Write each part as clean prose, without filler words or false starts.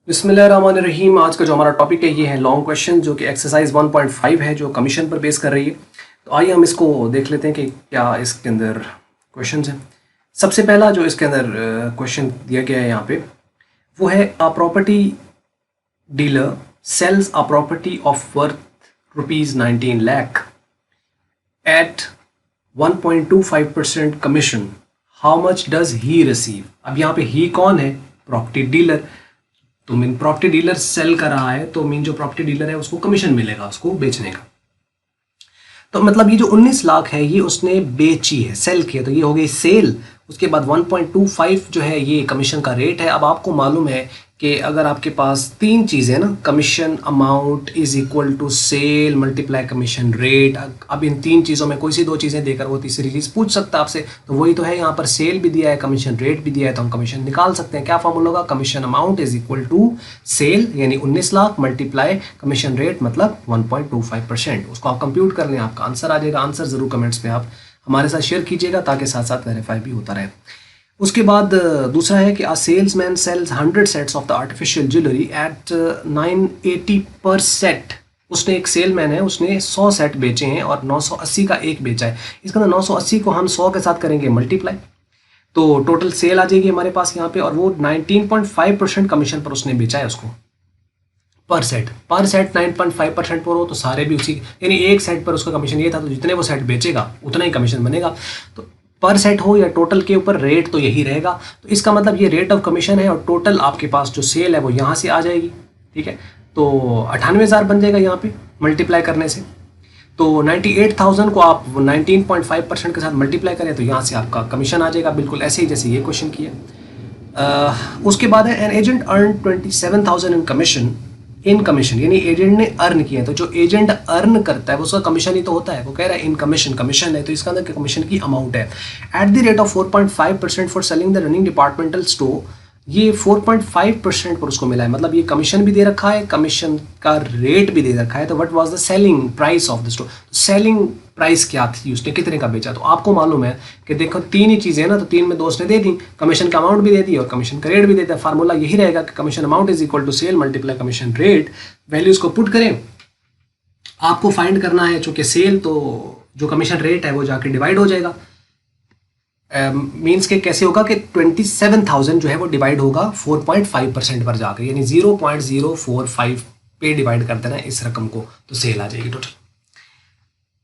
बिस्मिल्लाहिर्रहमानिर्रहीम। आज का जो हमारा टॉपिक है ये है लॉन्ग क्वेश्चन, जो कि एक्सरसाइज 1.5 है, जो कमीशन पर बेस कर रही है। तो आइए हम इसको देख लेते हैं कि क्या इसके अंदर क्वेश्चन हैं। सबसे पहला जो इसके अंदर क्वेश्चन दिया गया है यहाँ पे, वो है a property dealer sells a property of worth ₹19 lakh at 1.25% commission, how much does he receive. अब यहाँ पे ही कौन है? Property dealer. तो मीन प्रॉपर्टी डीलर सेल कर रहा है, तो मीन जो प्रॉपर्टी डीलर है उसको कमीशन मिलेगा उसको बेचने का। तो मतलब ये जो 19 लाख है ये उसने बेची है, सेल किया, तो ये हो गई सेल। उसके बाद 1.25 जो है ये कमीशन का रेट है। अब आपको मालूम है कि अगर आपके पास तीन चीज़ें ना, commission amount is equal to sale multiply commission rate. अब इन तीन चीज़ों में कोई सी दो चीज़ें देकर वो तीसरी चीज़ पूछ सकता है आपसे, तो वही तो है। यहाँ पर सेल भी दिया है, कमीशन रेट भी दिया है, तो हम कमीशन निकाल सकते हैं। क्या फॉर्मूला होगा? Commission amount is equal to sale यानी 19 लाख मल्टीप्लाई कमीशन रेट मतलब 1.25%। उसको आप कंप्यूट कर लें, आपका आंसर आ जाएगा। आंसर ज़रूर कमेंट्स में आप हमारे साथ शेयर कीजिएगा ताकि साथ साथ वेरीफाई भी होता रहे। उसके बाद दूसरा है कि a salesman sells 100 sets of the artificial jewellery at 980 per set. उसने एक सेलमैन है, उसने 100 सेट बेचे हैं और 980 का एक बेचा है। इसका 980 को हम 100 के साथ करेंगे मल्टीप्लाई, तो टोटल सेल आ जाएगी हमारे पास यहाँ पे। और वो 19.5% कमीशन पर उसने बेचा है उसको। पर सेट 9.5% पर हो तो सारे भी उसी, यानी एक सेट पर उसका कमीशन ये था, तो जितने वो सेट बेचेगा उतना ही कमीशन बनेगा। तो पर सेट हो या टोटल के ऊपर रेट तो यही रहेगा। तो इसका मतलब ये रेट ऑफ कमीशन है और टोटल आपके पास जो सेल है वो यहाँ से आ जाएगी। ठीक है, तो 98,000 बन जाएगा यहाँ पे मल्टीप्लाई करने से। तो 98,000 को आप 19.5% के साथ मल्टीप्लाई करें तो यहाँ से आपका कमीशन आ जाएगा, बिल्कुल ऐसे ही जैसे ये क्वेश्चन किया। उसके बाद है an agent earn 27,000 in commission यानी एजेंट ने अर्न किया है। तो जो एजेंट अर्न करता है वो उसका कमीशन ही तो होता है। वो कह रहा है इन कमीशन है, तो इसका अंदर कमीशन की अमाउंट है at the rate of 4.5% for selling the running departmental store. ये 4.5% पर उसको मिला है, मतलब ये कमीशन भी दे रखा है, कमीशन का रेट भी दे रखा है। तो what was the selling price of the store? Selling price क्या थी, उसने कितने का बेचा? तो आपको मालूम है कि देखो तीन ही चीज़ें हैं ना, तो तीन में दो उसने दे दी, कमीशन का अमाउंट भी दे दी और कमीशन का रेट भी दे दिया। फार्मूला यही रहेगा कि commission amount is equal to sale multiply commission rate. Values को पुट करें, आपको फाइंड करना है चूंकि सेल, तो जो कमीशन रेट है वो जाके डिवाइड हो जाएगा। मीन्स के कैसे होगा कि 27,000 जो है वो डिवाइड होगा 4.5% पर जाकर, यानी 0.045 पे डिवाइड कर देना इस रकम को, तो सेल आ जाएगी टोटल।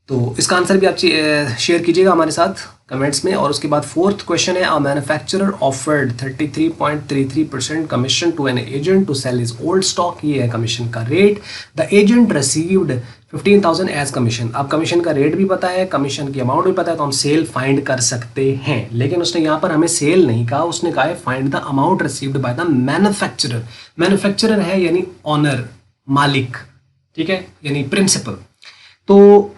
तो इसका आंसर भी आप शेयर कीजिएगा हमारे साथ कमेंट्स में। और उसके बाद फोर्थ क्वेश्चन है, a manufacturer offered 33.33% commission to an agent to sell his old stock. ये है कमीशन का rate. The agent received 15,000 as commission. अब कमीशन का रेट भी पता है, कमीशन की अमाउंट भी पता है, तो हम सेल फाइंड कर सकते हैं। लेकिन उसने यहाँ पर हमें सेल नहीं कहा, उसने कहा है find the amount received by the manufacturer. Manufacturer है यानी ऑनर, मालिक, ठीक है, यानी प्रिंसिपल। तो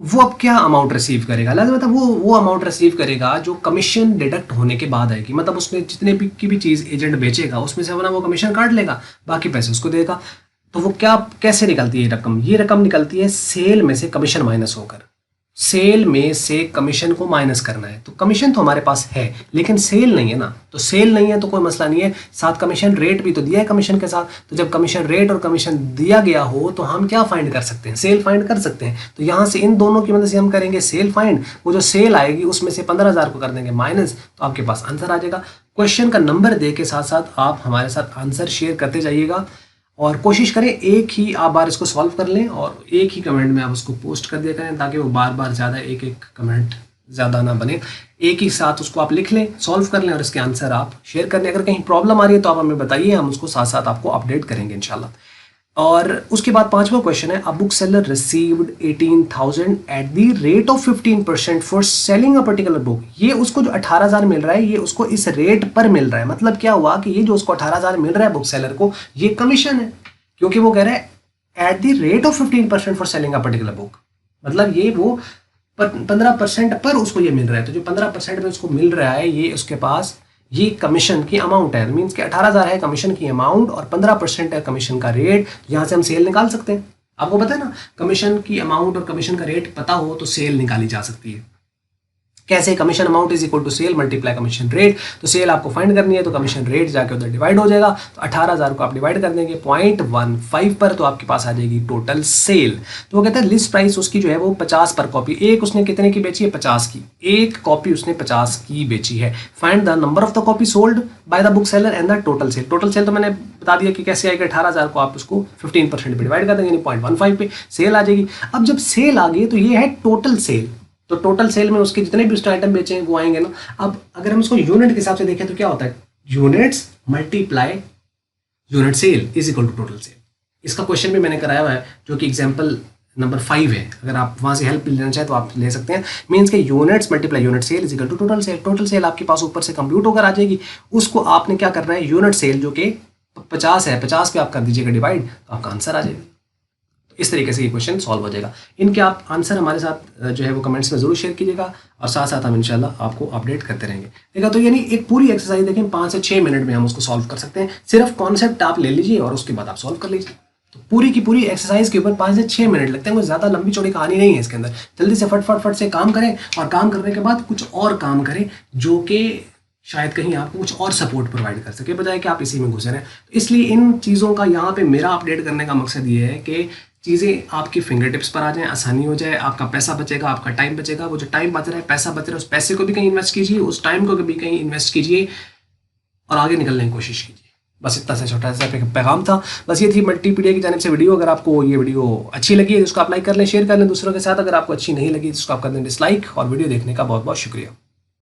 वो अब क्या अमाउंट रिसीव करेगा? मतलब वो अमाउंट रिसीव करेगा जो कमीशन डिडक्ट होने के बाद आएगी। मतलब उसने जितने भी की भी चीज़ एजेंट बेचेगा उसमें से अपना वो कमीशन काट लेगा, बाकी पैसे उसको देगा। तो वो क्या, कैसे निकलती है रकम? ये रकम निकलती है सेल में से कमीशन माइनस होकर। सेल में से कमीशन को माइनस करना है। तो कमीशन तो हमारे पास है लेकिन सेल नहीं है ना, तो सेल नहीं है तो कोई मसला नहीं है, साथ कमीशन रेट भी तो दिया है कमीशन के साथ। तो जब कमीशन रेट और कमीशन दिया गया हो तो हम क्या फाइंड कर सकते हैं? सेल फाइंड कर सकते हैं। तो यहाँ से इन दोनों की मदद से हम करेंगे सेल फाइंड। वो जो सेल आएगी उसमें से 15,000 को कर देंगे माइनस, तो आपके पास आंसर आ जाएगा। क्वेश्चन का नंबर दे के साथ साथ आप हमारे साथ आंसर शेयर करते जाइएगा और कोशिश करें एक ही आप बार इसको सॉल्व कर लें और एक ही कमेंट में आप उसको पोस्ट कर दिया करें, ताकि वो बार बार ज़्यादा एक कमेंट ज़्यादा ना बने। एक ही साथ उसको आप लिख लें, सॉल्व कर लें और इसके आंसर आप शेयर कर लें। अगर कहीं प्रॉब्लम आ रही है तो आप हमें बताइए, हम उसको साथ साथ आपको अपडेट करेंगे इंशाल्लाह। और उसके बाद पांचवा क्वेश्चन है, a book seller received 18,000 at the rate of 15% for selling a particular book. ये उसको जो 18,000 मिल रहा है ये उसको इस रेट पर मिल रहा है। मतलब क्या हुआ कि ये जो उसको 18,000 मिल रहा है बुक सेलर को, ये कमीशन है, क्योंकि वो कह रहा है at the rate of 15% for selling a particular book. मतलब ये वो 15% पर उसको ये मिल रहा है। तो जो 15% में उसको मिल रहा है ये उसके पास ये कमीशन की अमाउंट है। मीन्स कि 18,000 है कमीशन की अमाउंट और 15% है कमीशन का रेट। तो यहाँ से हम सेल निकाल सकते हैं। आपको पता है ना, कमीशन की अमाउंट और कमीशन का रेट पता हो तो सेल निकाली जा सकती है। कैसे, commission amount is equal to sale multiply commission rate. तो सेल आपको फाइंड करनी है तो कमीशन रेट जाके उधर डिवाइड हो जाएगा, तो 18,000 को आप डिवाइड कर देंगे 0.15 पर, तो आपके पास आ जाएगी टोटल सेल। तो वो कहते हैं लिस्ट प्राइस उसकी जो है वो 50 पर कॉपी। एक उसने कितने की बेची है? 50 की। एक कॉपी उसने 50 की बेची है। Find the number of the copy sold by the book seller and the total sale. Total cell तो मैंने बता दिया कि कैसे आएगा, 18,000 को आप उसको 15% पे डिवाइड कर देंगे, 0.15 पे सेल आ जाएगी। अब जब सेल आ गई तो ये है टोटल सेल, तो टोटल सेल में उसके जितने भी उसने आइटम बेचे हैं वो आएंगे ना। अब अगर हम इसको यूनिट के हिसाब से देखें तो क्या होता है, units multiply unit sale is equal to total sale. इसका क्वेश्चन भी मैंने कराया हुआ है जो कि एग्जाम्पल नंबर 5 है, अगर आप वहां से हेल्प लेना चाहें तो आप ले सकते हैं। मीन्स के units multiply unit sale is equal to total sale. Total sale आपके पास ऊपर से कंप्यूट होकर आ जाएगी, उसको आपने क्या करना है, यूनिट सेल जो कि 50 है, 50 पे आप कर दीजिएगा डिवाइड, तो आपका आंसर आ जाएगा। इस तरीके से ये क्वेश्चन सॉल्व हो जाएगा। इनके आप आंसर हमारे साथ जो है वो कमेंट्स में जरूर शेयर कीजिएगा, और साथ साथ हम इंशाल्लाह आपको अपडेट करते रहेंगे। देखा, तो यानी एक पूरी एक्सरसाइज देखें 5 से 6 मिनट में हम उसको सॉल्व कर सकते हैं। सिर्फ कॉन्सेप्ट आप ले लीजिए और उसके बाद आप सॉल्व कर लीजिए। तो पूरी की पूरी एक्सरसाइज के ऊपर 5 से 6 मिनट लगते हैं, कोई ज़्यादा लंबी चौड़ी कहानी नहीं है इसके अंदर। जल्दी से फट से काम करें, और काम करने के बाद कुछ और काम करें जो कि शायद कहीं आपको कुछ और सपोर्ट प्रोवाइड कर सके, बजाय कि आप इसी में घुसे रहें। तो इसलिए इन चीज़ों का यहाँ पे मेरा अपडेट करने का मकसद ये है कि चीज़ें आपकी फिंगर टिप्स पर आ जाएं, आसानी हो जाए, आपका पैसा बचेगा, आपका टाइम बचेगा। वो जो टाइम बच रहा है, पैसा बच रहा है, उस पैसे को भी कहीं इन्वेस्ट कीजिए, उस टाइम को भी कहीं इन्वेस्ट कीजिए और आगे निकलने की कोशिश कीजिए। बस इतना सा छोटा सा पैगाम था। बस ये थी मल्टीपीडिया की जानिब से वीडियो। अगर आपको ये वीडियो अच्छी लगी है तो उसको आप लाइक कर लें, शेयर कर लें दूसरों के साथ। अगर आपको अच्छी नहीं लगी तो उसको आप कर दें डिसलाइक। और वीडियो देखने का बहुत बहुत शुक्रिया।